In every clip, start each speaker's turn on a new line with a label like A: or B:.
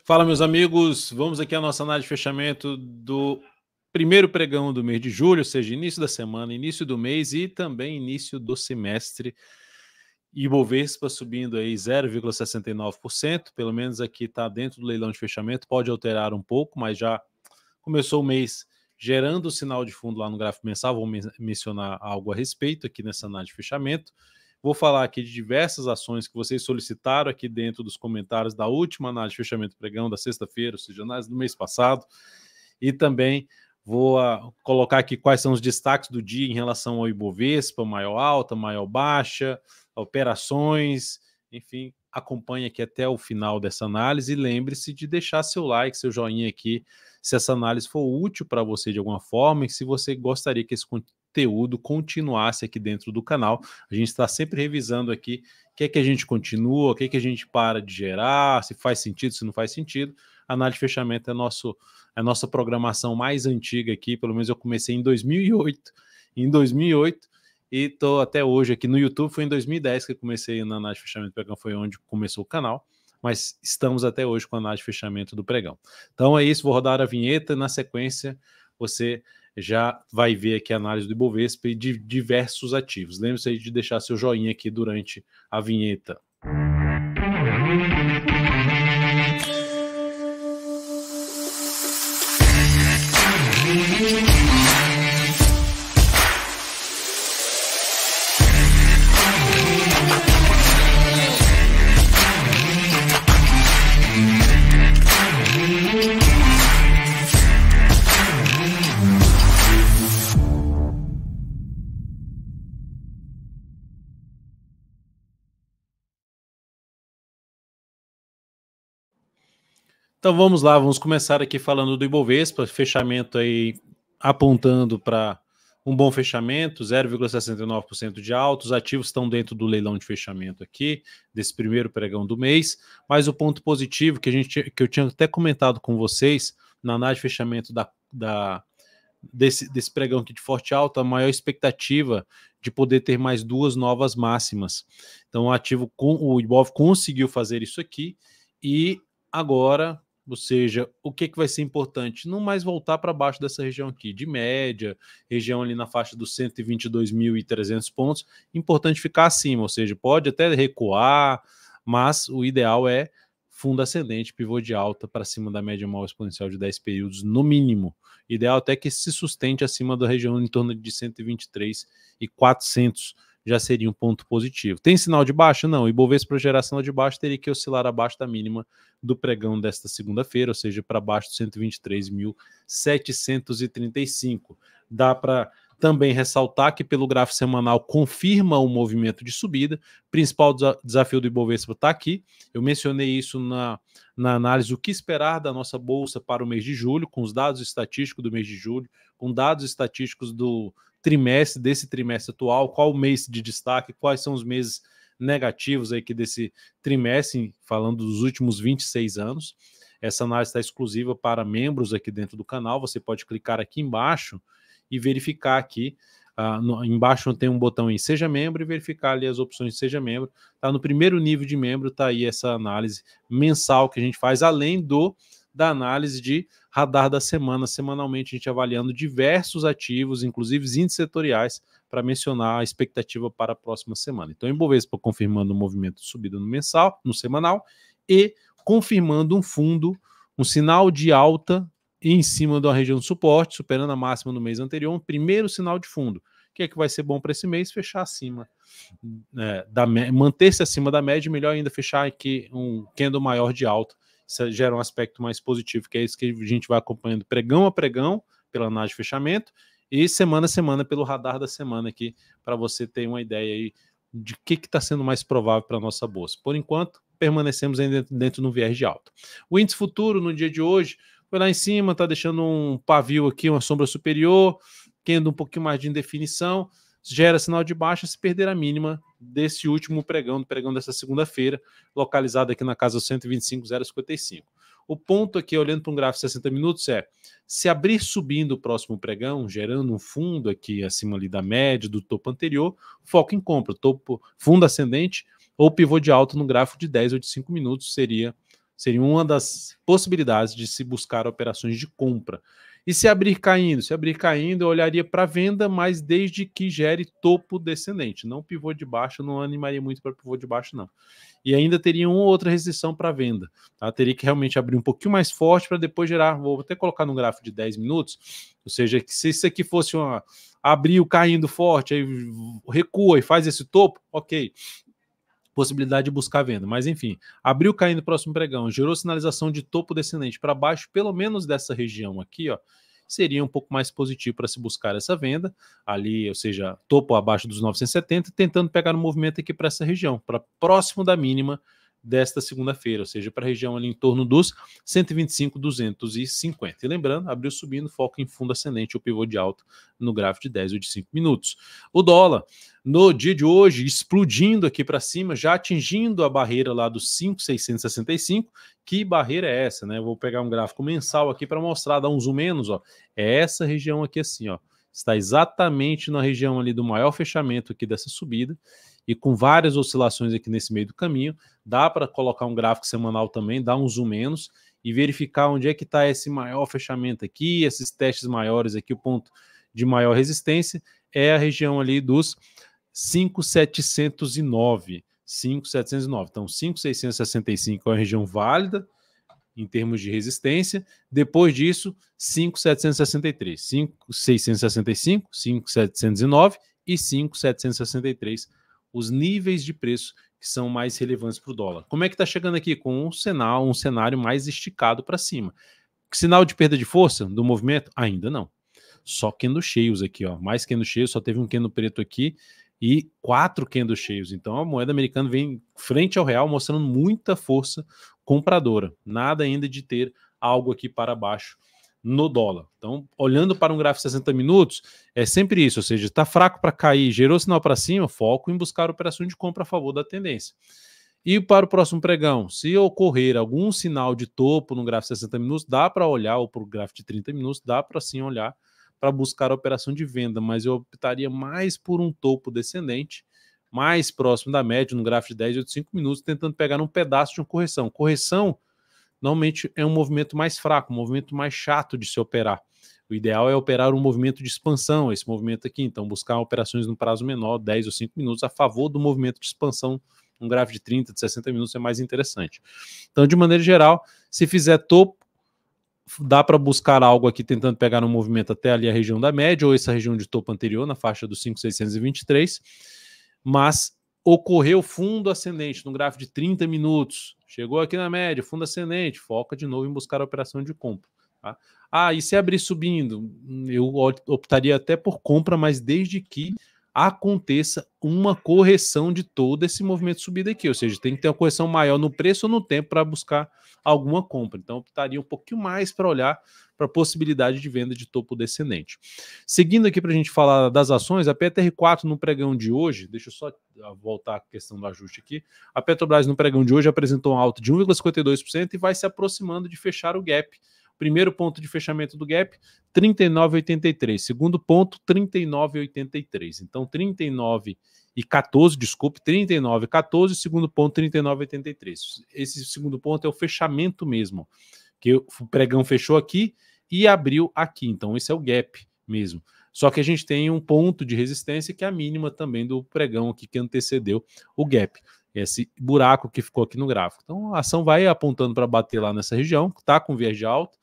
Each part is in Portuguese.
A: Fala, meus amigos, vamos aqui à nossa análise de fechamento do primeiro pregão do mês de julho, ou seja, início da semana, início do mês e também início do semestre. Ibovespa subindo aí 0,69%, pelo menos aqui está dentro do leilão de fechamento, pode alterar um pouco, mas já começou o mês gerando o sinal de fundo lá no gráfico mensal, vou mencionar algo a respeito aqui nessa análise de fechamento. Vou falar aqui de diversas ações que vocês solicitaram aqui dentro dos comentários da última análise de fechamento pregão da sexta-feira, ou seja, análise do mês passado. E também vou colocar aqui quais são os destaques do dia em relação ao Ibovespa, maior alta, maior baixa, operações, enfim, acompanhe aqui até o final dessa análise e lembre-se de deixar seu like, seu joinha aqui, se essa análise for útil para você de alguma forma e se você gostaria que esse conteúdo continuasse aqui dentro do canal. A gente está sempre revisando aqui o que é que a gente continua, o que é que a gente para de gerar, se faz sentido, se não faz sentido. A análise de fechamento é a nossa programação mais antiga aqui, pelo menos eu comecei em 2008. E estou até hoje aqui no YouTube, foi em 2010 que eu comecei na análise de fechamento do pregão, foi onde começou o canal, mas estamos até hoje com a análise de fechamento do pregão. Então é isso, vou rodar a vinheta e na sequência você já vai ver aqui a análise do Ibovespa e de diversos ativos. Lembre-se aí de deixar seu joinha aqui durante a vinheta. Então vamos lá, vamos começar aqui falando do Ibovespa, fechamento aí apontando para um bom fechamento, 0,69% de alta, os ativos estão dentro do leilão de fechamento aqui, desse primeiro pregão do mês, mas o ponto positivo que eu tinha até comentado com vocês, na análise de fechamento desse pregão aqui de forte alta, a maior expectativa de poder ter mais duas novas máximas. Então o Ibov conseguiu fazer isso aqui e agora, ou seja, o que vai ser importante? Não mais voltar para baixo dessa região aqui, de média, região ali na faixa dos 122.300 pontos, importante ficar acima, ou seja, pode até recuar, mas o ideal é fundo ascendente, pivô de alta para cima da média móvel exponencial de 10 períodos, no mínimo. Ideal até que se sustente acima da região em torno de 123.400, já seria um ponto positivo. Tem sinal de baixa? Não. O Ibovespa para gerar sinal de baixa teria que oscilar abaixo da mínima do pregão desta segunda-feira, ou seja, para baixo de 123.735. Dá para também ressaltar que pelo gráfico semanal confirma o movimento de subida. Principal desafio do Ibovespa está aqui. Eu mencionei isso na análise o que esperar da nossa bolsa para o mês de julho, com os dados estatísticos do mês de julho, com dados estatísticos desse trimestre atual, qual o mês de destaque, quais são os meses negativos aí que desse trimestre, falando dos últimos 26 anos. Essa análise está exclusiva para membros aqui dentro do canal, você pode clicar aqui embaixo e verificar aqui, embaixo tem um botão em Seja Membro e verificar ali as opções de Seja Membro. Tá no primeiro nível de membro, tá aí essa análise mensal que a gente faz, além da análise de radar da semana, semanalmente a gente avaliando diversos ativos, inclusive índices setoriais, para mencionar a expectativa para a próxima semana. Então, Ibovespa confirmando o movimento de subida no semanal e confirmando um sinal de alta em cima da região de suporte, superando a máxima no mês anterior, um primeiro sinal de fundo. O que é que vai ser bom para esse mês? Fechar acima, manter-se acima da média, melhor ainda fechar aqui um candle maior de alta. Isso gera um aspecto mais positivo, que é isso que a gente vai acompanhando pregão a pregão, pela análise de fechamento, e semana a semana pelo radar da semana aqui, para você ter uma ideia aí de o que está sendo mais provável para a nossa bolsa. Por enquanto, permanecemos ainda dentro do viés de alta. O índice futuro, no dia de hoje, foi lá em cima, está deixando um pavio aqui, uma sombra superior, tendo um pouquinho mais de indefinição, gera sinal de baixa se perder a mínima desse último pregão, do pregão dessa segunda-feira, localizado aqui na casa 125,055. O ponto aqui, olhando para um gráfico de 60 minutos, é se abrir subindo o próximo pregão, gerando um fundo aqui acima ali da média, do topo anterior, foco em compra, fundo ascendente ou pivô de alta no gráfico de 10 ou de 5 minutos seria seria uma das possibilidades de se buscar operações de compra. E se abrir caindo? Se abrir caindo, eu olharia para venda, mas desde que gere topo descendente. Não pivô de baixo, não animaria muito para pivô de baixo, não. E ainda teria uma ou outra restrição para venda. Tá? Teria que realmente abrir um pouquinho mais forte para depois gerar. Vou até colocar no gráfico de 10 minutos. Ou seja, que se isso aqui fosse abriu caindo forte, aí recua e faz esse topo, ok. Possibilidade de buscar venda, mas enfim, abriu caindo no próximo pregão, gerou sinalização de topo descendente para baixo, pelo menos dessa região aqui, ó, seria um pouco mais positivo para se buscar essa venda ali, ou seja, topo abaixo dos 970, tentando pegar um movimento aqui para essa região, para próximo da mínima desta segunda-feira, ou seja, para a região ali em torno dos 125, 250. E lembrando, abriu subindo, foco em fundo ascendente, o pivô de alta no gráfico de 10 ou de 5 minutos. O dólar, no dia de hoje, explodindo aqui para cima, já atingindo a barreira lá dos 5,665. Que barreira é essa, né? Vou pegar um gráfico mensal aqui para mostrar, dar um zoom menos, ó. É essa região aqui assim, ó. Está exatamente na região ali do maior fechamento aqui dessa subida e com várias oscilações aqui nesse meio do caminho. Dá para colocar um gráfico semanal também, dar um zoom menos e verificar onde é que está esse maior fechamento aqui, esses testes maiores aqui, o ponto de maior resistência é a região ali dos 5,709. 5,709. Então, 5,665 é uma região válida em termos de resistência. Depois disso, 5,763. 5,665, 5,709 e 5,763. Os níveis de preço que são mais relevantes para o dólar. Como é que está chegando aqui? Com um cenário mais esticado para cima. Sinal de perda de força do movimento? Ainda não. Só candles cheios aqui, ó. Mais candles cheios, só teve um candle preto aqui e 4 candles cheios. Então a moeda americana vem frente ao real mostrando muita força compradora. Nada ainda de ter algo aqui para baixo no dólar. Então, olhando para um gráfico de 60 minutos, é sempre isso, ou seja, está fraco para cair, gerou sinal para cima, foco em buscar operação de compra a favor da tendência. E para o próximo pregão, se ocorrer algum sinal de topo no gráfico de 60 minutos, dá para olhar, ou para o gráfico de 30 minutos, dá para sim olhar para buscar a operação de venda, mas eu optaria mais por um topo descendente, mais próximo da média, no gráfico de 10 ou de 5 minutos, tentando pegar um pedaço de uma correção. Correção, normalmente, é um movimento mais fraco, um movimento mais chato de se operar. O ideal é operar um movimento de expansão, esse movimento aqui, então buscar operações no prazo menor, 10 ou 5 minutos, a favor do movimento de expansão. Um gráfico de 30, de 60 minutos é mais interessante. Então, de maneira geral, se fizer topo, dá para buscar algo aqui tentando pegar um movimento até ali a região da média ou essa região de topo anterior, na faixa dos 5,623, mas ocorreu fundo ascendente no gráfico de 30 minutos, chegou aqui na média, fundo ascendente, foca de novo em buscar a operação de compra. Tá? E se abrir subindo, eu optaria até por compra, mas desde que aconteça uma correção de todo esse movimento de subida aqui, ou seja, tem que ter uma correção maior no preço ou no tempo para buscar alguma compra. Então, optaria um pouquinho mais para olhar para a possibilidade de venda de topo descendente. Seguindo aqui para a gente falar das ações, a PTR4 no pregão de hoje, deixa eu só voltar à questão do ajuste aqui, a Petrobras no pregão de hoje apresentou uma alta de 1,52% e vai se aproximando de fechar o gap. Primeiro ponto de fechamento do gap, 39,83. Segundo ponto, 39,83. Então, 39,14, desculpe, 39,14. Segundo ponto, 39,83. Esse segundo ponto é o fechamento mesmo, que o pregão fechou aqui e abriu aqui. Então, esse é o gap mesmo. Só que a gente tem um ponto de resistência que é a mínima também do pregão aqui que antecedeu o gap. Esse buraco que ficou aqui no gráfico. Então, a ação vai apontando para bater lá nessa região, que está com viés de alta,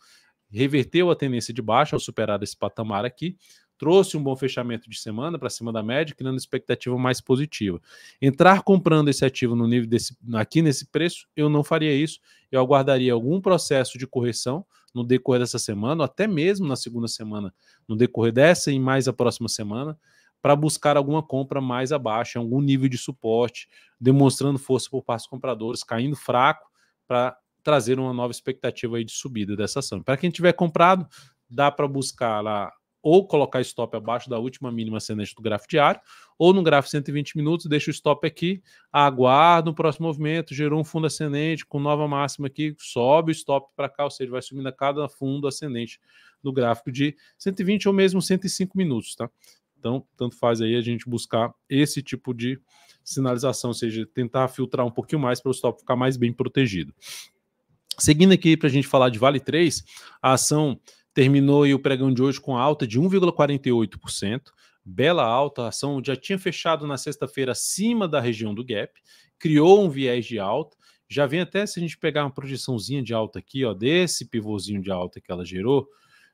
A: reverteu a tendência de baixa ao superar esse patamar aqui, trouxe um bom fechamento de semana para cima da média, criando expectativa mais positiva. Entrar comprando esse ativo no nível aqui nesse preço, eu não faria isso, eu aguardaria algum processo de correção no decorrer dessa semana, ou até mesmo na segunda semana, no decorrer dessa e mais a próxima semana, para buscar alguma compra mais abaixo, algum nível de suporte, demonstrando força por parte dos compradores, caindo fraco para trazer uma nova expectativa aí de subida dessa ação. Para quem tiver comprado, dá para buscar lá ou colocar stop abaixo da última mínima ascendente do gráfico diário, ou no gráfico 120 minutos, deixa o stop aqui, aguarda o próximo movimento, gerou um fundo ascendente com nova máxima aqui, sobe o stop para cá, ou seja, vai subindo a cada fundo ascendente no gráfico de 120 ou mesmo 105 minutos, tá? Então, tanto faz aí a gente buscar esse tipo de sinalização, ou seja, tentar filtrar um pouquinho mais para o stop ficar mais bem protegido. Seguindo aqui para a gente falar de Vale 3, a ação terminou aí o pregão de hoje com alta de 1,48%, bela alta, a ação já tinha fechado na sexta-feira acima da região do gap, criou um viés de alta, já vem até, se a gente pegar uma projeçãozinha de alta aqui, ó, desse pivôzinho de alta que ela gerou,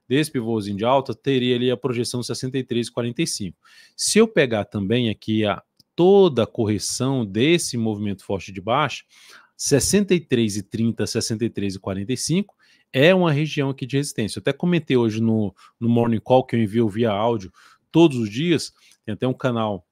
A: desse pivôzinho de alta, teria ali a projeção 63,45. Se eu pegar também aqui toda a correção desse movimento forte de baixa, 63,30, 63,45 é uma região aqui de resistência. Eu até comentei hoje no Morning Call, que eu envio via áudio todos os dias, tem até um canal,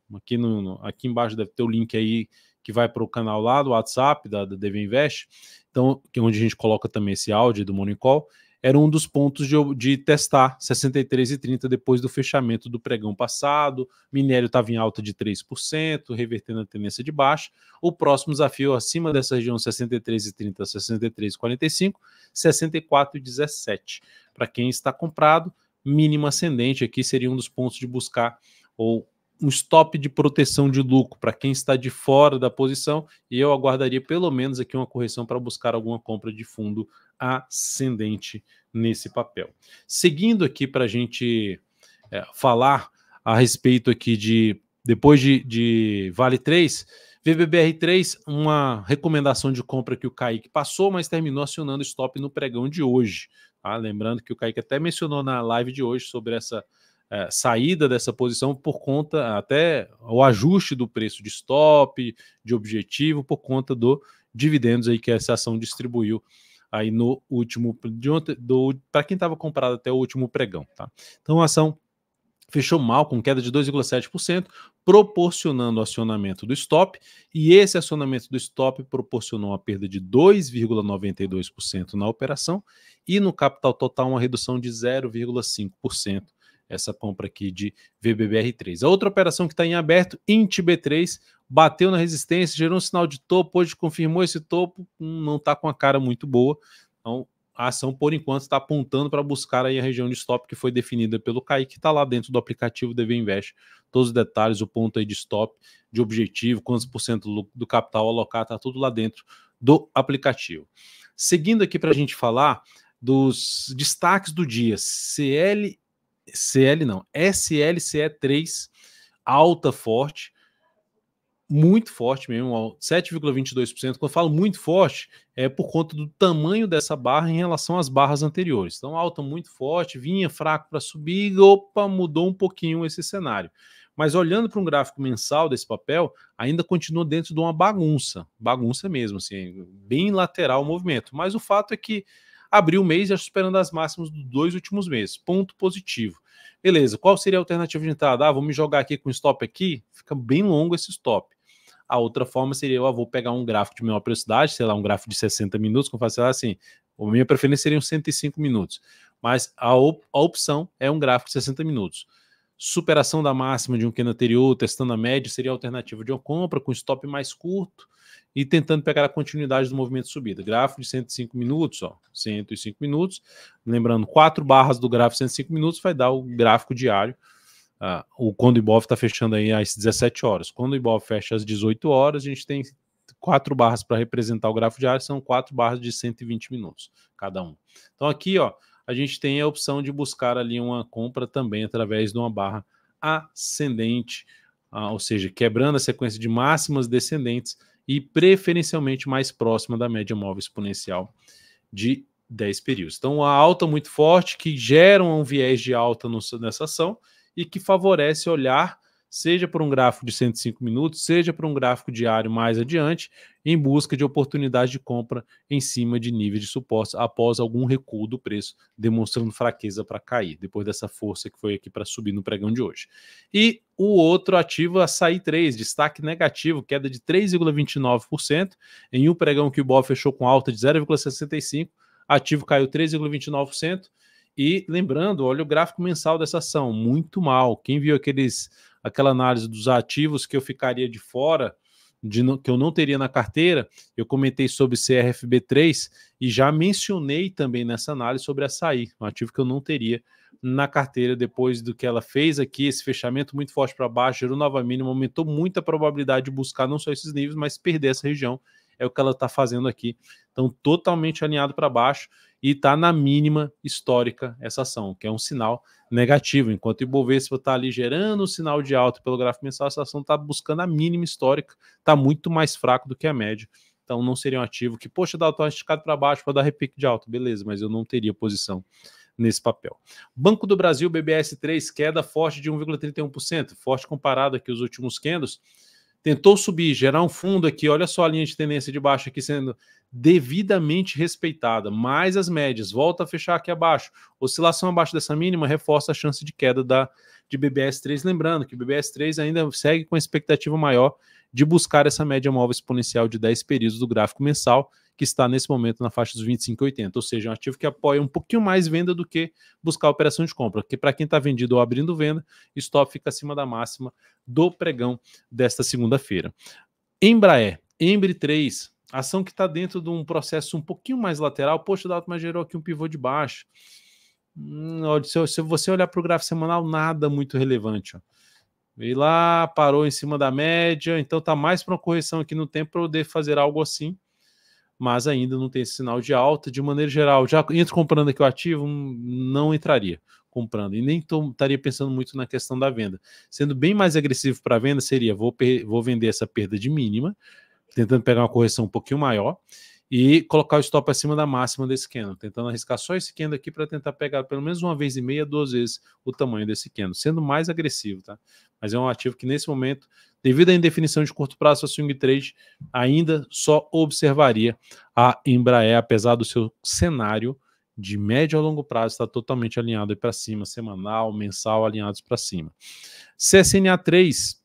A: aqui embaixo deve ter o link aí que vai para o canal lá do WhatsApp, da DV Invest, então, que é onde a gente coloca também esse áudio do Morning Call, era um dos pontos de testar 63,30 depois do fechamento do pregão passado, minério estava em alta de 3%, revertendo a tendência de baixa, o próximo desafio acima dessa região 63,30, 63,45, 64,17. Para quem está comprado, mínimo ascendente aqui seria um dos pontos de buscar, ou um stop de proteção de lucro para quem está de fora da posição, e eu aguardaria pelo menos aqui uma correção para buscar alguma compra de fundo ascendente nesse papel. Seguindo aqui para a gente falar a respeito aqui depois de Vale 3, VBBR3, uma recomendação de compra que o Kaique passou, mas terminou acionando stop no pregão de hoje. Tá? Lembrando que o Kaique até mencionou na live de hoje sobre essa saída dessa posição por conta, até o ajuste do preço de stop, de objetivo, por conta do dividendos aí que essa ação distribuiu aí no último, para quem estava comprado até o último pregão. Tá? Então a ação fechou mal, com queda de 2,7%, proporcionando o acionamento do stop, e esse acionamento do stop proporcionou uma perda de 2,92% na operação, e no capital total uma redução de 0,5%. Essa compra aqui de VBBR3. A outra operação que está em aberto, INTB3, bateu na resistência, gerou um sinal de topo, hoje confirmou esse topo, não está com a cara muito boa, então a ação, por enquanto, está apontando para buscar aí a região de stop que foi definida pelo Kaique, que está lá dentro do aplicativo DV Invest. Todos os detalhes, o ponto aí de stop, de objetivo, quantos por cento do capital alocar, está tudo lá dentro do aplicativo. Seguindo aqui para a gente falar dos destaques do dia, SLCE3, alta forte, muito forte mesmo, 7,22%. Quando eu falo muito forte, é por conta do tamanho dessa barra em relação às barras anteriores. Então, alta muito forte, vinha fraco para subir, opa, mudou um pouquinho esse cenário. Mas olhando para um gráfico mensal desse papel, ainda continua dentro de uma bagunça mesmo, assim, bem lateral o movimento. Mas o fato é que abriu o mês já superando as máximas dos 2 últimos meses, ponto positivo. Beleza, qual seria a alternativa de entrada? Vou me jogar aqui com stop aqui, fica bem longo esse stop. A outra forma seria, eu vou pegar um gráfico de menor velocidade, sei lá, um gráfico de 60 minutos, como faço assim, a minha preferência seria uns 105 minutos, mas a opção é um gráfico de 60 minutos. Superação da máxima de um candle anterior, testando a média, seria a alternativa de uma compra com stop mais curto e tentando pegar a continuidade do movimento de subida. Gráfico de 105 minutos, ó, 105 minutos, lembrando, 4 barras do gráfico de 105 minutos vai dar o gráfico diário, quando o Ibov está fechando aí às 17 horas. Quando o Ibov fecha às 18 horas, a gente tem 4 barras para representar o gráfico diário, são 4 barras de 120 minutos cada um. Então aqui, ó, a gente tem a opção de buscar ali uma compra também através de uma barra ascendente, ou seja, quebrando a sequência de máximas descendentes e preferencialmente mais próxima da média móvel exponencial de 10 períodos. Então, a alta muito forte que gera um viés de alta nessa ação e que favorece olhar, seja por um gráfico de 105 minutos, seja por um gráfico diário mais adiante, em busca de oportunidade de compra em cima de níveis de suporte após algum recuo do preço, demonstrando fraqueza para cair, depois dessa força que foi aqui para subir no pregão de hoje. E o outro ativo, Açaí 3, destaque negativo, queda de 3,29%, em um pregão que o Ibov fechou com alta de 0,65%, ativo caiu 3,29%, e lembrando, olha o gráfico mensal dessa ação, muito mal. Quem viu aquela análise dos ativos que eu ficaria de fora, que eu não teria na carteira, eu comentei sobre CRFB3 e já mencionei também nessa análise sobre Açaí, um ativo que eu não teria na carteira depois do que ela fez aqui, esse fechamento muito forte para baixo, gerou nova mínima, aumentou muito a probabilidade de buscar não só esses níveis, mas perder essa região. é o que ela está fazendo aqui. Então, totalmente alinhado para baixo e está na mínima histórica essa ação, que é um sinal negativo. Enquanto o Ibovespa está ali gerando um sinal de alta pelo gráfico mensal, essa ação está buscando a mínima histórica, está muito mais fraco do que a média. Então, não seria um ativo que, poxa, dá uma esticada para baixo para dar repique de alta. Beleza, mas eu não teria posição nesse papel. Banco do Brasil, BBS3, queda forte de 1,31%, forte comparado aqui os últimos candles. Tentou subir, gerar um fundo aqui, olha só a linha de tendência de baixo aqui sendo devidamente respeitada, mais as médias, volta a fechar aqui abaixo. Oscilação abaixo dessa mínima reforça a chance de queda de BBS3, lembrando que o BBS3 ainda segue com a expectativa maior de buscar essa média móvel exponencial de 10 períodos do gráfico mensal, que está nesse momento na faixa dos 25,80, ou seja, um ativo que apoia um pouquinho mais venda do que buscar a operação de compra, porque para quem está vendido ou abrindo venda, stop fica acima da máxima do pregão desta segunda-feira. Embraer, Embri 3, ação que está dentro de um processo um pouquinho mais lateral, poxa, Dalton, mas gerou aqui um pivô de baixo. Se você olhar para o gráfico semanal, nada muito relevante, ó. Veio lá, parou em cima da média, então está mais para uma correção aqui no tempo para poder fazer algo assim, mas ainda não tem esse sinal de alta. De maneira geral, já entro comprando aqui o ativo, não entraria comprando, e nem estaria pensando muito na questão da venda. Sendo bem mais agressivo para a venda, seria, vou vender essa perda de mínima, tentando pegar uma correção um pouquinho maior, e colocar o stop acima da máxima desse candle, tentando arriscar só esse candle aqui para tentar pegar pelo menos uma vez e meia, 2 vezes o tamanho desse candle, sendo mais agressivo, tá? Mas é um ativo que nesse momento, devido à indefinição de curto prazo, a swing trade ainda só observaria a Embraer, apesar do seu cenário de médio a longo prazo estar totalmente alinhado para cima, semanal, mensal, alinhados para cima. CSNA 3,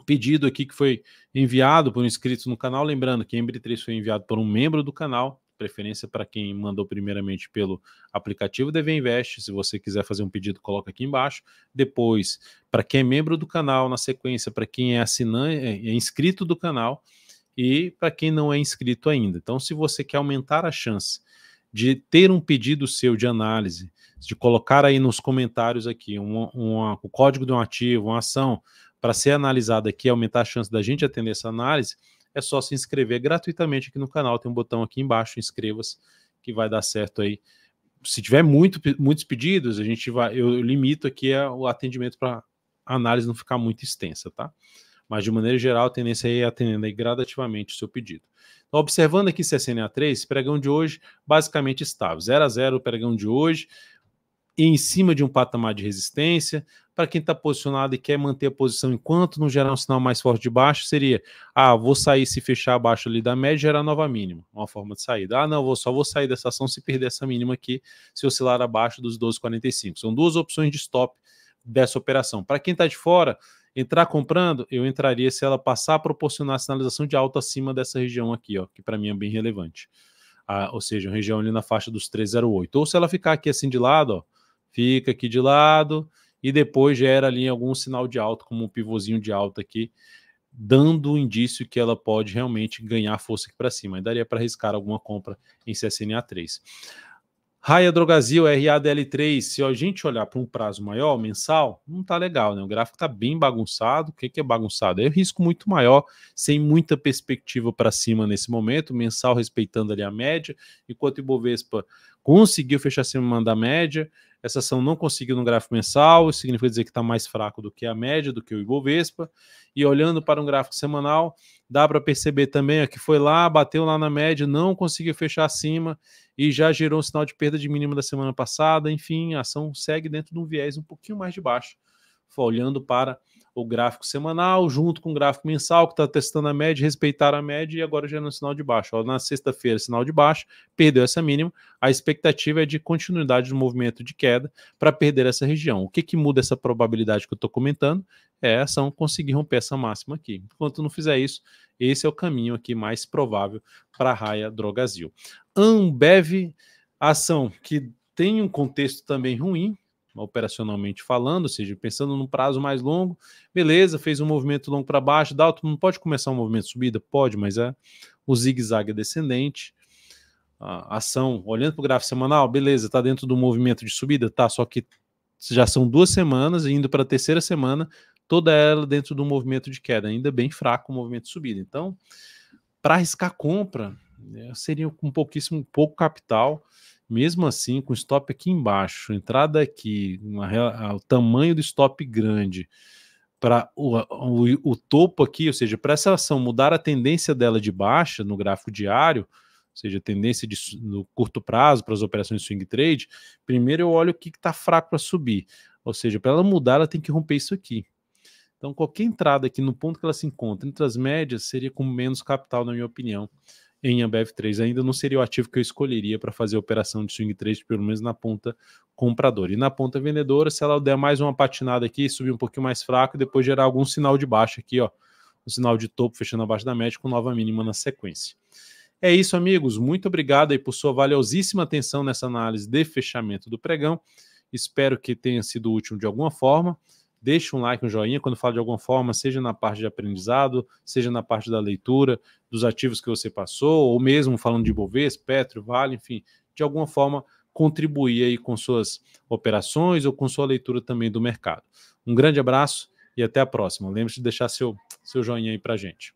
A: pedido aqui que foi enviado por um inscrito no canal, lembrando que Embri 3 foi enviado por um membro do canal, preferência para quem mandou primeiramente pelo aplicativo DV Invest. Se você quiser fazer um pedido, coloca aqui embaixo. Depois, para quem é membro do canal, na sequência, para quem é assinante, é inscrito do canal, e para quem não é inscrito ainda. Então, se você quer aumentar a chance de ter um pedido seu de análise, de colocar aí nos comentários aqui o código de um ativo, uma ação, para ser analisada aqui, aumentar a chance da gente atender essa análise, é só se inscrever gratuitamente aqui no canal. Tem um botão aqui embaixo, inscreva-se, que vai dar certo aí. Se tiver muitos pedidos, eu limito aqui o atendimento para a análise não ficar muito extensa, tá? Mas de maneira geral, a tendência é atendendo aí gradativamente o seu pedido. Então, observando aqui CSNA 3, pregão de hoje basicamente estável, 0 a 0 o pregão de hoje, e em cima de um patamar de resistência. Para quem está posicionado e quer manter a posição enquanto não gerar um sinal mais forte de baixo, seria, vou sair se fechar abaixo ali da média, gerar nova mínima, uma forma de saída. Não, só vou sair dessa ação se perder essa mínima aqui, se oscilar abaixo dos 12,45. São duas opções de stop dessa operação. Para quem está de fora, entrar comprando, eu entraria se ela passar a proporcionar a sinalização de alta acima dessa região aqui, ó, que para mim é bem relevante. Ou seja, uma região ali na faixa dos 3,08. Ou se ela ficar aqui assim de lado, ó, fica aqui de lado e depois gera ali algum sinal de alta, como um pivôzinho de alta aqui, dando um indício que ela pode realmente ganhar força aqui para cima. Aí daria para arriscar alguma compra em CSNA 3. Raia Drogasil, RADL3, se a gente olhar para um prazo maior, mensal, não tá legal, né? O gráfico está bem bagunçado. O que é bagunçado? É risco muito maior, sem muita perspectiva para cima nesse momento, mensal respeitando ali a média, enquanto o Ibovespa conseguiu fechar acima da média, essa ação não conseguiu no gráfico mensal, isso significa dizer que está mais fraco do que a média, do que o Ibovespa, e olhando para um gráfico semanal, dá para perceber também que foi lá, bateu lá na média, não conseguiu fechar acima, e já gerou um sinal de perda de mínimo da semana passada. Enfim, a ação segue dentro de um viés um pouquinho mais de baixo, olhando para o gráfico semanal, junto com o gráfico mensal, que está testando a média, respeitar a média, e agora gerando um sinal de baixo. Na sexta-feira, sinal de baixo, perdeu essa mínima, a expectativa é de continuidade do movimento de queda para perder essa região. O que muda essa probabilidade que eu estou comentando? É a ação conseguir romper essa máxima aqui. Enquanto não fizer isso, esse é o caminho aqui mais provável para a Raia Drogasil. Ambev, ação que tem um contexto também ruim, operacionalmente falando, ou seja, pensando num prazo mais longo, beleza, fez um movimento longo para baixo, Dalton, não pode começar um movimento de subida? Pode, mas o zigue-zague é descendente. A ação, olhando para o gráfico semanal, beleza, está dentro do movimento de subida? Tá, só que já são 2 semanas, indo para a terceira semana, toda ela dentro do movimento de queda, ainda bem fraco o movimento de subida. Então, para arriscar compra, seria com pouco capital, mesmo assim, com stop aqui embaixo, entrada aqui, o tamanho do stop grande, para o topo aqui, ou seja, para essa ação mudar a tendência dela de baixa no gráfico diário, ou seja, a tendência no curto prazo para as operações de swing trade, primeiro eu olho o que está fraco para subir, ou seja, para ela mudar, ela tem que romper isso aqui. Então, qualquer entrada aqui no ponto que ela se encontra entre as médias seria com menos capital, na minha opinião, em Ambev 3. Ainda não seria o ativo que eu escolheria para fazer a operação de swing trade, pelo menos na ponta compradora. E na ponta vendedora, se ela der mais uma patinada aqui, subir um pouquinho mais fraco e depois gerar algum sinal de baixa aqui, ó, um sinal de topo fechando abaixo da média com nova mínima na sequência. É isso, amigos. Muito obrigado aí por sua valiosíssima atenção nessa análise de fechamento do pregão. Espero que tenha sido útil de alguma forma. Deixe um like, um joinha, quando falo de alguma forma, seja na parte de aprendizado, seja na parte da leitura dos ativos que você passou, ou mesmo falando de Bovespa, Petro, Vale, enfim, de alguma forma contribuir aí com suas operações ou com sua leitura também do mercado. Um grande abraço e até a próxima. Lembre-se de deixar seu joinha aí pra gente.